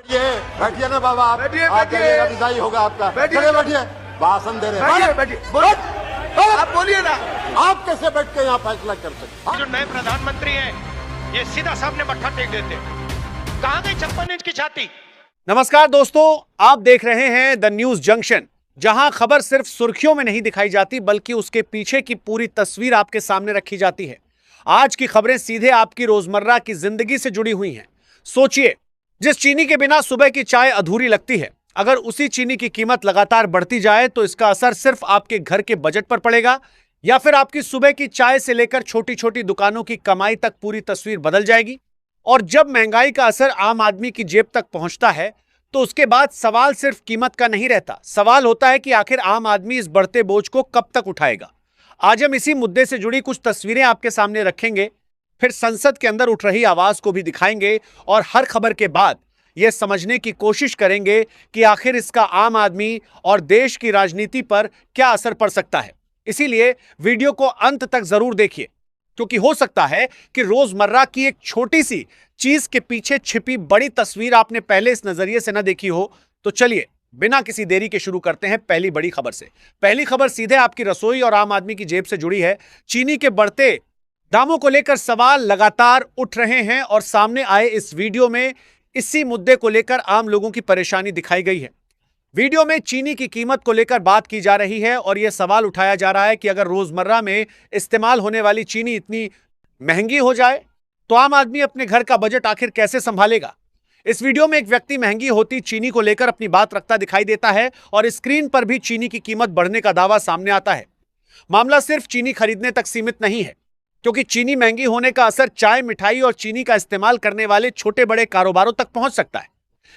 ये बैठिए ना बाबा, आप बैठिए, आज बैठिए। चलिएगा, विदाई होगा आपका। बैठिए। चलिए बैठिए, भाषण दे रहे बैठिए, हैं। बैठिए, बोलिए। आप बोलिए ना। आप कैसे बैठ के यहाँ फैसला कर सकते? जो नए प्रधानमंत्री हैं ये सीधा सामने मत्था टेक देते हैं। कहां गई 56 इंच की छाती? नमस्कार दोस्तों, आप देख रहे हैं द न्यूज जंक्शन, जहां खबर सिर्फ सुर्खियों में नहीं दिखाई जाती बल्कि उसके पीछे की पूरी तस्वीर आपके सामने रखी जाती है। आज की खबरें सीधे आपकी रोजमर्रा की जिंदगी से जुड़ी हुई हैं। सोचिए, जिस चीनी के बिना सुबह की चाय अधूरी लगती है, अगर उसी चीनी की कीमत लगातार बढ़ती जाए तो इसका असर सिर्फ आपके घर के बजट पर पड़ेगा या फिर आपकी सुबह की चाय से लेकर छोटी छोटी दुकानों की कमाई तक पूरी तस्वीर बदल जाएगी। और जब महंगाई का असर आम आदमी की जेब तक पहुंचता है तो उसके बाद सवाल सिर्फ कीमत का नहीं रहता, सवाल होता है कि आखिर आम आदमी इस बढ़ते बोझ को कब तक उठाएगा। आज हम इसी मुद्दे से जुड़ी कुछ तस्वीरें आपके सामने रखेंगे, फिर संसद के अंदर उठ रही आवाज को भी दिखाएंगे और हर खबर के बाद यह समझने की कोशिश करेंगे कि आखिर इसका आम आदमी और देश की राजनीति पर क्या असर पड़ सकता है। इसीलिए वीडियो को अंत तक जरूर देखिए, क्योंकि हो सकता है कि रोजमर्रा की एक छोटी सी चीज के पीछे छिपी बड़ी तस्वीर आपने पहले इस नजरिए से न देखी हो। तो चलिए बिना किसी देरी के शुरू करते हैं पहली बड़ी खबर से। पहली खबर सीधे आपकी रसोई और आम आदमी की जेब से जुड़ी है। चीनी के बढ़ते दामों को लेकर सवाल लगातार उठ रहे हैं और सामने आए इस वीडियो में इसी मुद्दे को लेकर आम लोगों की परेशानी दिखाई गई है। वीडियो में चीनी की कीमत को लेकर बात की जा रही है और यह सवाल उठाया जा रहा है कि अगर रोजमर्रा में इस्तेमाल होने वाली चीनी इतनी महंगी हो जाए तो आम आदमी अपने घर का बजट आखिर कैसे संभालेगा। इस वीडियो में एक व्यक्ति महंगी होती चीनी को लेकर अपनी बात रखता दिखाई देता है और स्क्रीन पर भी चीनी की कीमत बढ़ने का दावा सामने आता है। मामला सिर्फ चीनी खरीदने तक सीमित नहीं है, क्योंकि चीनी महंगी होने का असर चाय, मिठाई और चीनी का इस्तेमाल करने वाले छोटे बड़े कारोबारों तक पहुंच सकता है।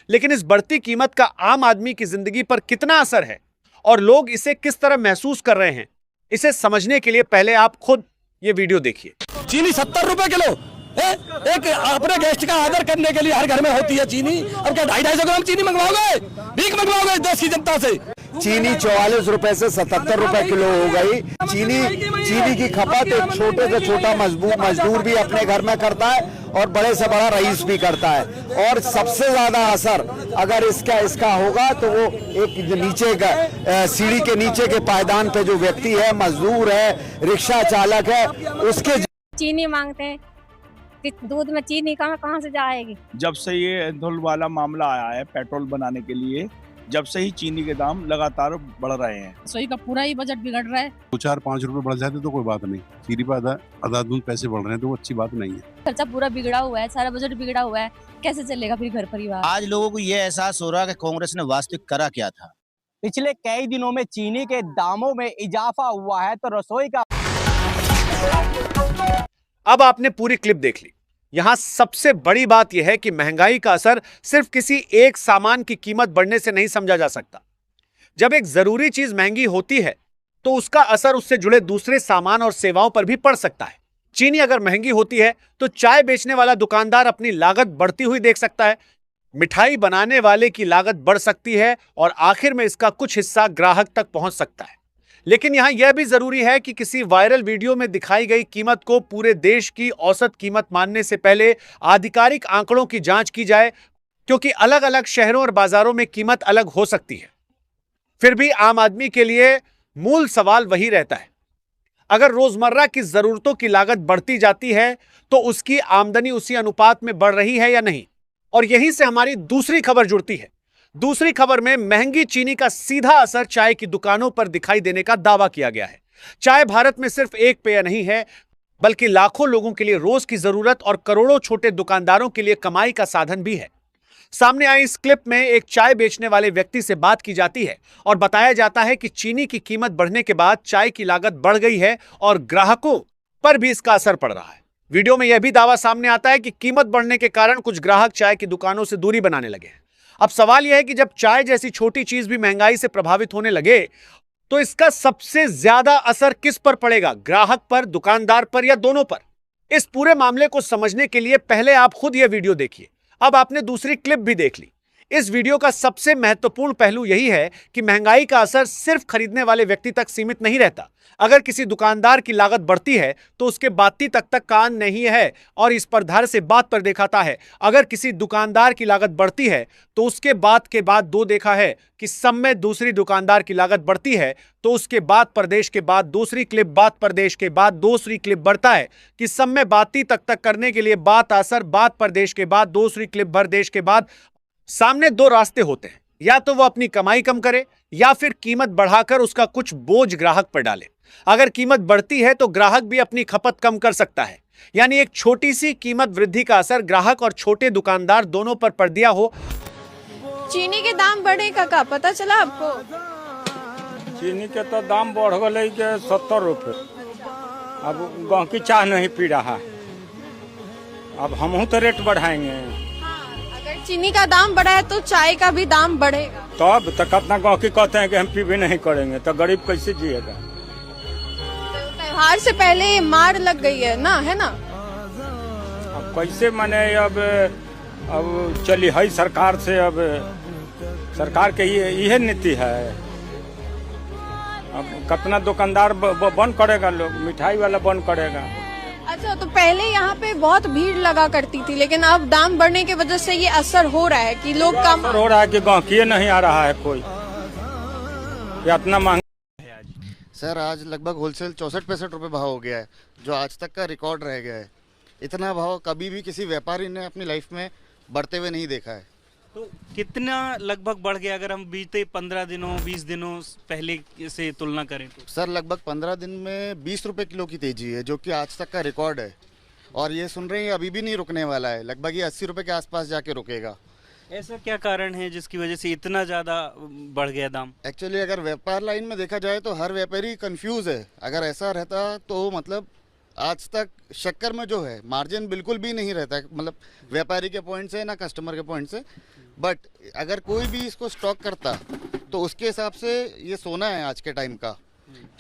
लेकिन इस बढ़ती कीमत का आम आदमी की जिंदगी पर कितना असर है और लोग इसे किस तरह महसूस कर रहे हैं, इसे समझने के लिए पहले आप खुद ये वीडियो देखिए। चीनी 70 रुपए किलो है? एक अपने गेस्ट का आदर करने के लिए हर घर में होती है चीनी। अब क्या 250 ग्राम चीनी मंगवाओगे? भीख मंगवाओगे इस देश की जनता से? चीनी 44 रुपए से 77 रुपए किलो हो गई। चीनी की खपत एक छोटे से छोटा मजदूर भी अपने घर में करता है और बड़े से बड़ा रईस भी करता है। और सबसे ज्यादा असर अगर इसका होगा तो वो एक नीचे का सीढ़ी के नीचे के पायदान पे जो व्यक्ति है, मजदूर है, रिक्शा चालक है, उसके चीनी मांगते हैं। दूध में चीनी कहाँ से जाएगी? जब से ये एथेनॉल वाला मामला आया है पेट्रोल बनाने के लिए, जब से ही चीनी के दाम लगातार बढ़ रहे हैं। रसोई का पूरा ही बजट बिगड़ रहा है। 2-4-5 रुपए बढ़ जाते तो कोई बात नहीं, चीनी पर आधा दूध पैसे बढ़ रहे हैं तो वो अच्छी बात नहीं है। खर्चा पूरा बिगड़ा हुआ है, सारा बजट बिगड़ा हुआ है, कैसे चलेगा फिर घर परिवार? आज लोगों को ये एहसास हो रहा है कि कांग्रेस ने वास्तविक करा क्या था। पिछले कई दिनों में चीनी के दामों में इजाफा हुआ है तो रसोई का। अब आपने पूरी क्लिप देख ली। यहां सबसे बड़ी बात यह है कि महंगाई का असर सिर्फ किसी एक सामान की कीमत बढ़ने से नहीं समझा जा सकता। जब एक जरूरी चीज महंगी होती है तो उसका असर उससे जुड़े दूसरे सामान और सेवाओं पर भी पड़ सकता है। चीनी अगर महंगी होती है तो चाय बेचने वाला दुकानदार अपनी लागत बढ़ती हुई देख सकता है, मिठाई बनाने वाले की लागत बढ़ सकती है और आखिर में इसका कुछ हिस्सा ग्राहक तक पहुंच सकता है। लेकिन यहां यह भी जरूरी है कि किसी वायरल वीडियो में दिखाई गई कीमत को पूरे देश की औसत कीमत मानने से पहले आधिकारिक आंकड़ों की जांच की जाए, क्योंकि अलग अलग शहरों और बाजारों में कीमत अलग हो सकती है। फिर भी आम आदमी के लिए मूल सवाल वही रहता है, अगर रोजमर्रा की जरूरतों की लागत बढ़ती जाती है तो उसकी आमदनी उसी अनुपात में बढ़ रही है या नहीं। और यहीं से हमारी दूसरी खबर जुड़ती है। दूसरी खबर में महंगी चीनी का सीधा असर चाय की दुकानों पर दिखाई देने का दावा किया गया है। चाय भारत में सिर्फ एक पेय नहीं है, बल्कि लाखों लोगों के लिए रोज की जरूरत और करोड़ों छोटे दुकानदारों के लिए कमाई का साधन भी है। सामने आई इस क्लिप में एक चाय बेचने वाले व्यक्ति से बात की जाती है और बताया जाता है कि चीनी की कीमत बढ़ने के बाद चाय की लागत बढ़ गई है और ग्राहकों पर भी इसका असर पड़ रहा है। वीडियो में यह भी दावा सामने आता है कि कीमत बढ़ने के कारण कुछ ग्राहक चाय की दुकानों से दूरी बनाने लगे हैं। अब सवाल यह है कि जब चाय जैसी छोटी चीज भी महंगाई से प्रभावित होने लगे तो इसका सबसे ज्यादा असर किस पर पड़ेगा, ग्राहक पर, दुकानदार पर या दोनों पर? इस पूरे मामले को समझने के लिए पहले आप खुद यह वीडियो देखिए। अब आपने दूसरी क्लिप भी देख ली। इस वीडियो का सबसे महत्वपूर्ण पहलू यही है कि महंगाई का असर सिर्फ खरीदने वाले व्यक्ति तक सीमित नहीं रहता। अगर किसी दुकानदार की लागत बढ़ती है तो उसके बाती तक कान नहीं है और इस पर धार से बात पर देखाता है। अगर किसी दुकानदार की लागत बढ़ती है तो उसके बात के बाद दो देखा है कि सब में दूसरी दुकानदार की लागत बढ़ती है तो उसके बाद प्रदेश के बाद दूसरी क्लिप, बात प्रदेश के बाद दूसरी क्लिप बढ़ता है कि सब में बाती तक करने के लिए बात असर, बात प्रदेश के बाद दूसरी क्लिप भर देश के बाद। सामने दो रास्ते होते हैं, या तो वो अपनी कमाई कम करे या फिर कीमत बढ़ाकर उसका कुछ बोझ ग्राहक पर डाले। अगर कीमत बढ़ती है तो ग्राहक भी अपनी खपत कम कर सकता है, यानी एक छोटी सी कीमत वृद्धि का असर ग्राहक और छोटे दुकानदार दोनों पर पड़ दिया हो। चीनी के दाम बढ़ेगा का पता चला आपको? चीनी के तो दाम बढ़ गए के 70 रुपये। अब गहकी चाह नहीं पी रहा है, अब हम तो रेट बढ़ाएंगे। अगर चीनी का दाम बढ़ा है तो चाय का भी दाम बढ़ेगा। तब तक अपना गहकी कहते हैं कि हम पीबे नहीं करेंगे, तो गरीब कैसे जिएगा? त्योहार से पहले मार लग गई है ना, है ना? अब कैसे माने, अब चली है सरकार से, अब सरकार के यह नीति है। अब कितना दुकानदार बंद करेगा, लोग मिठाई वाला बंद करेगा। अच्छा, तो पहले यहाँ पे बहुत भीड़ लगा करती थी, लेकिन अब दाम बढ़ने की वजह से ये असर हो रहा है कि लोग कम हो रहा है कि गहकी नहीं आ रहा है कोई, इतना महंगा। सर आज लगभग होलसेल 64-65 रुपये भाव हो गया है, जो आज तक का रिकॉर्ड रह गया है। इतना भाव कभी भी किसी व्यापारी ने अपनी लाइफ में बढ़ते हुए नहीं देखा है। तो कितना लगभग बढ़ गया अगर हम बीते 15 दिनों 20 दिनों पहले से तुलना करें तो? सर लगभग 15 दिन में 20 रुपये किलो की तेजी है, जो कि आज तक का रिकॉर्ड है। और ये सुन रहे हैं अभी भी नहीं रुकने वाला है, लगभग ये 80 रुपये के आसपास जाके रुकेगा। ऐसा क्या कारण है जिसकी वजह से इतना ज़्यादा बढ़ गया दाम? एक्चुअली अगर व्यापार लाइन में देखा जाए तो हर व्यापारी कंफ्यूज है। अगर ऐसा रहता तो मतलब आज तक शक्कर में जो है मार्जिन बिल्कुल भी नहीं रहता, मतलब व्यापारी के पॉइंट से ना कस्टमर के पॉइंट से। बट अगर कोई भी इसको स्टॉक करता तो उसके हिसाब से ये सोना है आज के टाइम का।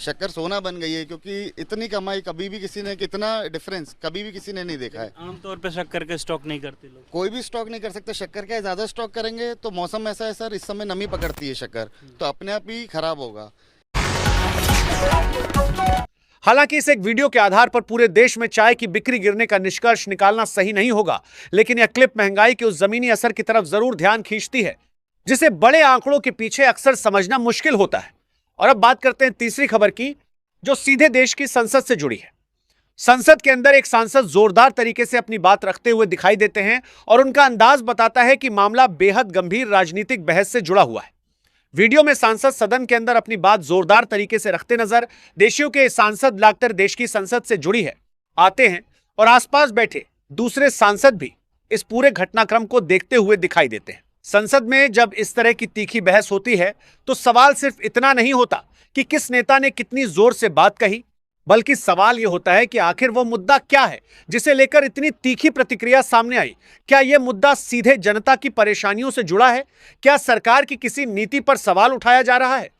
शक्कर सोना बन गई है, क्योंकि इतनी कमाई कभी भी किसी ने, कितना डिफरेंस कभी भी किसी ने नहीं देखा है। आमतौर पे शक्कर के स्टॉक नहीं करते लोग, कोई भी स्टॉक नहीं कर सकते। शक्कर का ज़्यादा स्टॉक करेंगे तो मौसम ऐसा है सर, इस समय नमी पकड़ती है शक्कर, तो अपने आप ही खराब होगा। हालांकि इस एक वीडियो के आधार पर पूरे देश में चाय की बिक्री गिरने का निष्कर्ष निकालना सही नहीं होगा, लेकिन यह क्लिप महंगाई के उस जमीनी असर की तरफ जरूर ध्यान खींचती है जिसे बड़े आंकड़ों के पीछे अक्सर समझना मुश्किल होता है। और अब बात करते हैं तीसरी खबर की, जो सीधे देश की संसद से जुड़ी है। संसद के अंदर एक सांसद जोरदार तरीके से अपनी बात रखते हुए दिखाई देते हैं और उनका अंदाज बताता है कि मामला बेहद गंभीर राजनीतिक बहस से जुड़ा हुआ है। वीडियो में सांसद सदन के अंदर अपनी बात जोरदार तरीके से रखते नजर देशियों के सांसद लागकर देश की संसद से जुड़ी है आते हैं और आसपास बैठे दूसरे सांसद भी इस पूरे घटनाक्रम को देखते हुए दिखाई देते हैं। संसद में जब इस तरह की तीखी बहस होती है तो सवाल सिर्फ इतना नहीं होता कि किस नेता ने कितनी जोर से बात कही, बल्कि सवाल यह होता है कि आखिर वो मुद्दा क्या है जिसे लेकर इतनी तीखी प्रतिक्रिया सामने आई। क्या यह मुद्दा सीधे जनता की परेशानियों से जुड़ा है? क्या सरकार की किसी नीति पर सवाल उठाया जा रहा है?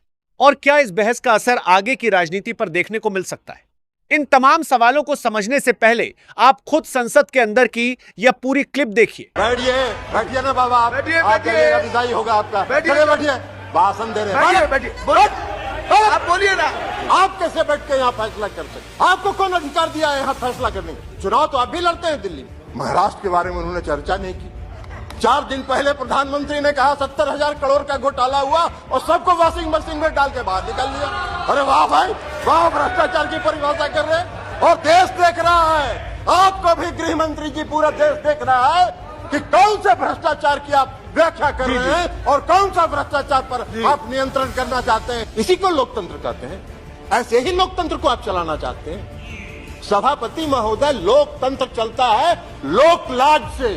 और क्या इस बहस का असर आगे की राजनीति पर देखने को मिल सकता है? इन तमाम सवालों को समझने से पहले आप खुद संसद के अंदर की यह पूरी क्लिप देखिए। बैठिए ना बाबा, आप चलिएगा, विदाई होगा आपका। बैठिए, भाषण दे रहे हैं। आप बोलिए ना। आप कैसे बैठ के यहाँ फैसला कर सकते? आपको कौन अधिकार दिया है यहाँ फैसला करने का? चुनाव तो आप भी लड़ते हैं दिल्ली में। महाराष्ट्र के बारे में उन्होंने चर्चा नहीं की। 4 दिन पहले प्रधानमंत्री ने कहा 70,000 करोड़ का घोटाला हुआ और सबको वॉशिंग मशीन में डाल के बाहर निकाल लिया। अरे वाह भाई वाह, भ्रष्टाचार की परिभाषा कर रहे हैं और देश देख रहा है। आपको भी गृह मंत्री जी, पूरा देश देख रहा है कि कौन से भ्रष्टाचार की आप व्याख्या कर रहे हैं और कौन सा भ्रष्टाचार पर आप नियंत्रण करना चाहते हैं। इसी को लोकतंत्र कहते हैं। ऐसे ही लोकतंत्र को आप चलाना चाहते हैं। सभापति महोदय, लोकतंत्र चलता है लोकलाज से,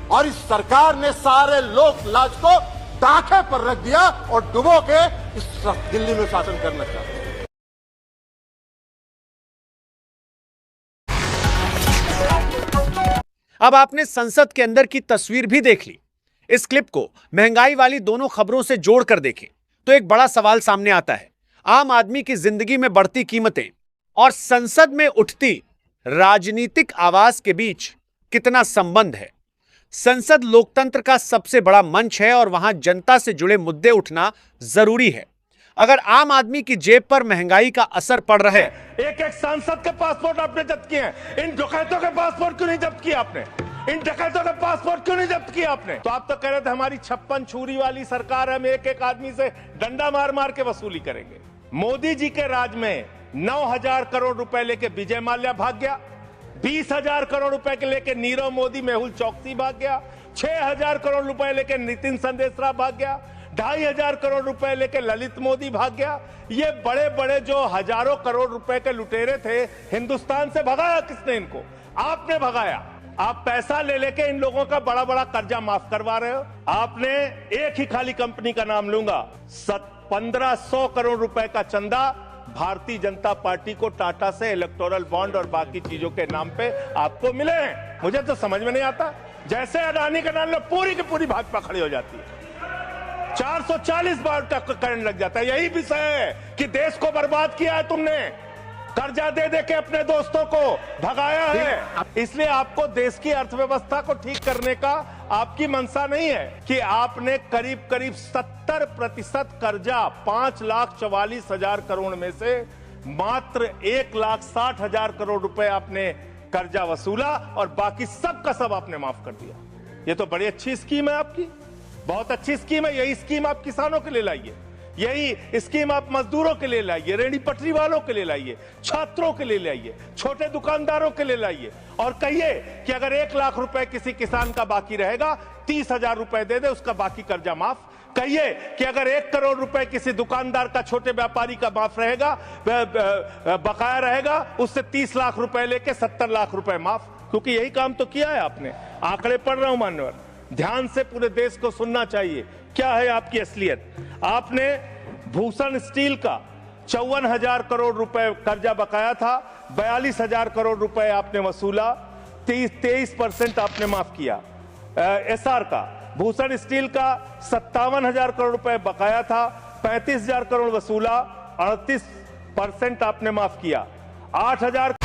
और इस सरकार ने सारे लोकलाज को ताखे पर रख दिया और डुबो के इस दिल्ली में शासन करना चाहते हैं। अब आपने संसद के अंदर की तस्वीर भी देख ली। इस क्लिप को महंगाई वाली दोनों खबरों से जोड़कर देखें तो एक बड़ा सवाल सामने आता है। आम आदमी की जिंदगी में बढ़ती कीमतें और संसद में उठती राजनीतिक आवाज के बीच कितना संबंध है? संसद लोकतंत्र का सबसे बड़ा मंच है और वहां जनता से जुड़े मुद्दे उठना जरूरी है। अगर आम आदमी की जेब पर महंगाई का असर पड़ रहा है, एक एक सांसद के पासपोर्ट आपने जब्त किए हैं, इन डकैतों के पासपोर्ट क्यों नहीं जब्त किया आपने? इन डकैतों के पासपोर्ट क्यों नहीं जब्त किया आपने? तो आप तो कह रहे थे हमारी 56 छुरी वाली सरकार, हम एक एक आदमी से डंडा मार मार के वसूली करेंगे। मोदी जी के राज में 9,000 करोड़ रुपए लेके विजय माल्या भाग गया, 20,000 करोड़ रुपए के लेके नीरव मोदी मेहुल चौकसी भाग गया, 6,000 करोड़ रुपए लेके नितिन संदेशरा भाग गया, 2,500 करोड़ रुपए लेके ललित मोदी भाग गया। ये बड़े बड़े जो हजारों करोड़ रुपए के लुटेरे थे, हिंदुस्तान से भगाया किसने इनको? आपने भगाया। आप पैसा ले लेके इन लोगों का बड़ा बड़ा कर्जा माफ करवा रहे हो। आपने एक ही खाली कंपनी का नाम लूंगा, 1,500 करोड़ रुपए का चंदा भारतीय जनता पार्टी को टाटा से इलेक्टोरल बॉन्ड और बाकी चीजों के नाम पे आपको मिले हैं। मुझे तो समझ में नहीं आता, जैसे अडानी का नाम लो पूरी की पूरी भाजपा खड़ी हो जाती है, 440 बार तक करंट लग जाता है। यही विषय है कि देश को बर्बाद किया है तुमने, कर्जा दे दे के अपने दोस्तों को भगाया है। इसलिए आपको देश की अर्थव्यवस्था को ठीक करने का आपकी मंशा नहीं है कि आपने करीब करीब 70% कर्जा 5,44,000 करोड़ में से मात्र 1,60,000 करोड़ रुपए आपने कर्जा वसूला और बाकी सब का सब आपने माफ कर दिया। ये तो बड़ी अच्छी स्कीम है आपकी, बहुत अच्छी स्कीम है। यही स्कीम आप किसानों के लिए लाइए, यही स्कीम आप मजदूरों के लिए लाइए, रेहड़ी पटरी वालों के लिए लाइए, छात्रों के लिए लाइए, छोटे दुकानदारों के लिए लाइए और कहिए कि अगर 1 लाख रुपए किसी किसान का बाकी रहेगा, 30,000 रुपए दे दे, उसका बाकी कर्जा माफ। कहिए कि अगर 1 करोड़ रुपए किसी दुकानदार का, छोटे व्यापारी का माफ रहेगा, बकाया रहेगा, उससे 30 लाख रुपए लेके 70 लाख रुपए माफ। क्योंकि यही काम तो किया है आपने। आंकड़े पढ़ रहा हूं मान्यवर, ध्यान से पूरे देश को सुनना चाहिए क्या है आपकी असलियत। आपने भूषण स्टील का 54,000 करोड़ रुपए कर्जा बकाया था, 42,000 करोड़ रुपए आपने वसूला, 23% आपने माफ किया। एसआर का, भूषण स्टील का 57,000 करोड़ रुपए बकाया था, 35,000 करोड़ वसूला, 38% आपने माफ किया। 8,000